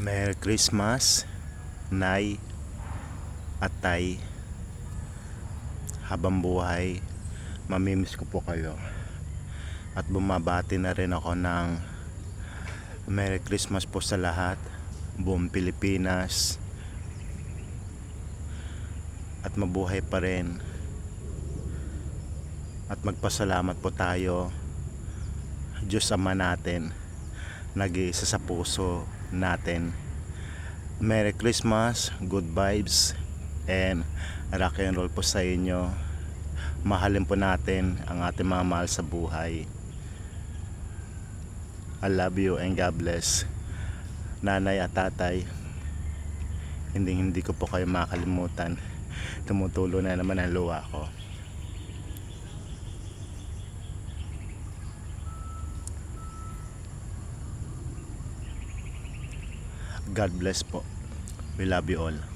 Merry Christmas, Nay at Tay. Habang buhay, mamimiss ko po kayo. At bumabati na rin ako ng Merry Christmas po sa lahat, buong Pilipinas. At mabuhay pa rin. At magpasalamat po tayo, Diyos Ama natin, nag-iisa sa puso natin. Merry Christmas, good vibes, and rock and roll po sa inyo. Mahalin po natin ang ating mga mahal sa buhay. I love you and God bless. Nanay at tatay, hindi ko po kayo makalimutan. Tumutulo na naman ang luha ko. God bless po. We love you all.